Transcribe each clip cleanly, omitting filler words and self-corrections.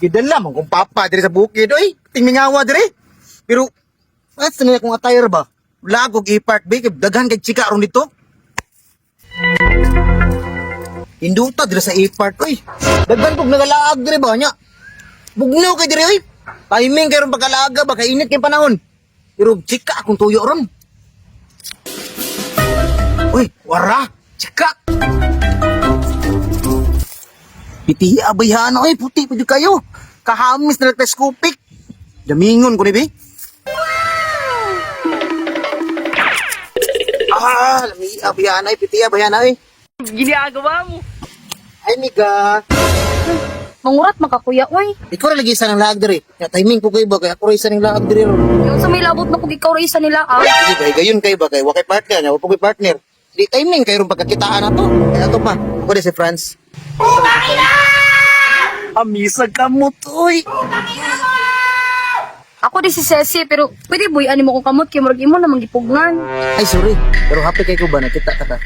Gidala man kung papa diri sa bukid oy. Tingmingawa diri. Pero at sa nila kung attire ba? Lagog i-park ba? Daghan kay chika ron dito. Induta diri sa i-park oy. Daghan kog nagalaag diri ba nya. Bugnaw kay diri oy. Timing kay ron pagkalaaga ba kay init kay panahon. Pero chika akong tuyo ron. Uy, wara, chika. Piti abayhan oy, puti pa kayo. Kahamis na teleskopik. Damingon ko ni bi. Lami abayhan ay piti abayhan ay. Ginagawa mo. Ay miga. Mangurat makakuya, oy. Ikaw na lagi isa ng laag diri. Ya timing ko kay ba kay ako isa ng laag diri ron. Yung sa may labot na kung ikaw rin isa nila, ah. Sige kay gayon kay ba kay wa kay partner, wa pugay partner. Di timing kay ron pagkakitaan na to. Kaya to pa. Ako di si France. Amisag ka mo toy. Ako di si Ceci, pero pwede boy, ani mo kong kamot, kaya marag imo na manggipugnan. Ay sorry. Pero happy kay ko ba nakita ka ta.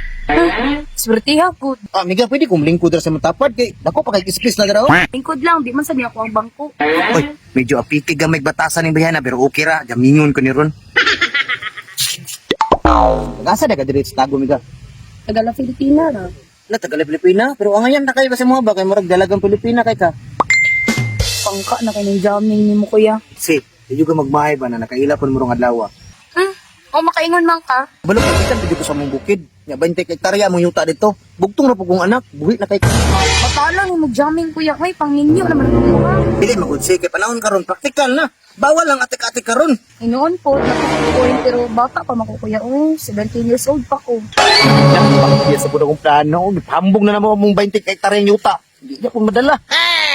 Swertiha, good. Miga pwede kong lingkod ra sa matapad kay dako pa kay kispis na daraw. Lingkod lang, di man sa niya ako ang bangko. Oy, medyo apiki gamay batasan ning bayana pero okay ra, jamingon ko ni ron. Gasa daga diri sa tago miga. Tagala Filipina ra. Na taga Pilipina, pero ang ayan na kayo kasi mo ba kay murag dalagang Pilipina kay ka. Pangka na kayo ng jamming ni mo, kuya. Si, di ka magmahay ba na nakaila pon mo rong adlaw. O makaingon man ka. Balok kapitan pwede ko sa mong bukid. Nga 20 hektarya mong yuta dito. Bugtong na po kong anak, buhi na kay ka. Batala ni mo jamming, kuya. Ay, pangninyo naman ang mga. Dili magudsi kay panahon karon praktikal na. Bawal lang atik-atik karon. Inoon po, nakukuhin, pero bata pa makukuya. Oh, 17 years old pa ko. Iya sa pud akong plano, hambog na naman mong 20 hektarya yuta. Di na po madala.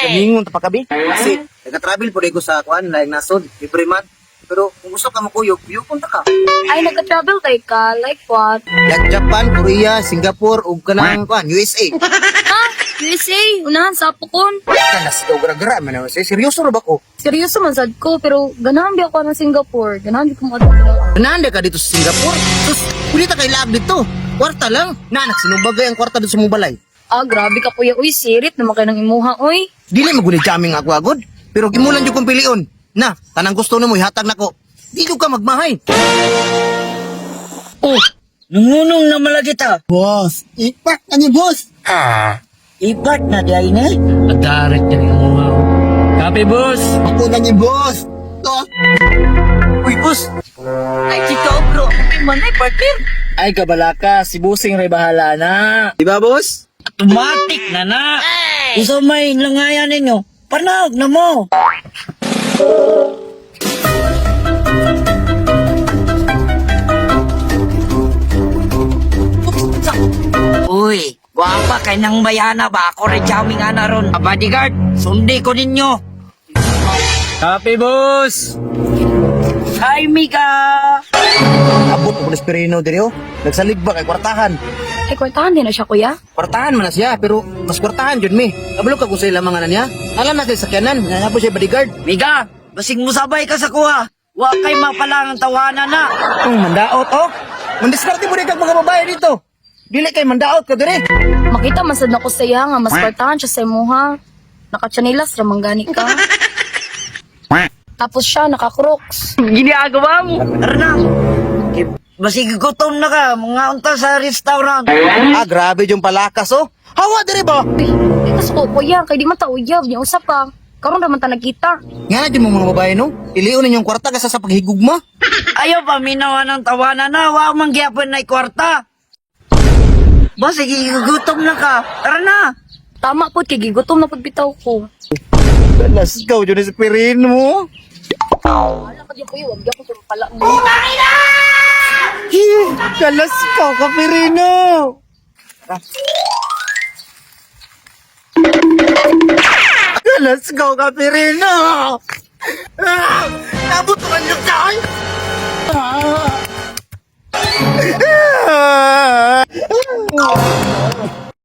Kamingon ta pa kabi. Kasi nag-travel po ko sa kuan laing nasod, every month. Pero kung gusto ka mo kuyog, punta ka. Ay, nagka-travel kay ka. Like what? Like Japan, Korea, Singapore, ug kanang kuan USA. Ha? USA? Unahan sa apokon. Kanas daw gara-gara man ako. Seryoso ra ba ko? Seryoso man sad ko, pero ganahan di ako ng Singapore. Ganahan di ko mo adto. Nanda ka dito sa Singapore? Sus, kulit kay lag dito. Kwarta lang. Nanak, sinumbagay ang kwarta dito sa mong balay. Ah, grabe ka kuya. Uy, sirit naman kayo ng imuha, uy. Dili maguni jamming ako agod. Pero gimulan jud kong pilion. Na, tanang gusto nimo ihatag nako. Di jud ka magmahay. Oh, nungunong na malagi ta. Boss, ipak na ni boss. Ibat na dahil na. Adarit ka ng mga. Kape, boss. Ako na ni boss. To. Uy, boss. Ay, chika, bro. Okay man na, partner. Ay, kabalaka. Si Busing rin bahala na. Di ba boss? Automatic na na. Isa may langayan ninyo. Panag na mo. Uy, guwapa kay nang bayana ba? Ako rin jamming ana ron. Bodyguard, sundi ko ninyo. Copy, boss. Hi, Mika. Abot ko ng Perino diri oh. Nagsalig ba kay kwartahan? Ay, kwartahan din na siya, kuya. Kwartahan man na siya, pero mas kwartahan jud mi. Kabalo ka kung sa ilang mga niya. Alam natin sakyanan, nga po siya bodyguard. Mika, basing mo sabay ka sa kuha. Wa kay mapalang tawanan na. Mandaot oh. Mandiskarte mo rin kag mga babae dito. Dili kay mandaot ka diri. Makita man sad na ko sa iya nga, mas kwartahan siya sa imuha. Nakatsanilas, ramang ka. Tapos siya, naka-crocs. Ginagawa mo. Tara na. Basig gutom na ka. Mga unta sa restaurant. Grabe yung palakas oh. Hawa diri ba? Uy, ito sa kuya, kay di man ta uyab, niya usap ka. Karon naman ta nagkita. Nga na din mo mga babae no. Ilion ninyong kwarta kasa sa paghigugma. Ayaw pa minawa ng tawanan na. Wa mang gyapon na kwarta. Basig gutom na ka. Tara na. Tama po, kay gigutom na pagbitaw ko. Dalas ikaw dyan sa Perino mo. Wala ka di kuya, wag ako sa pala mo. Dalas ikaw ka Perino. Dalas ikaw ka Perino. Nabutuan niyo tayo. Ah!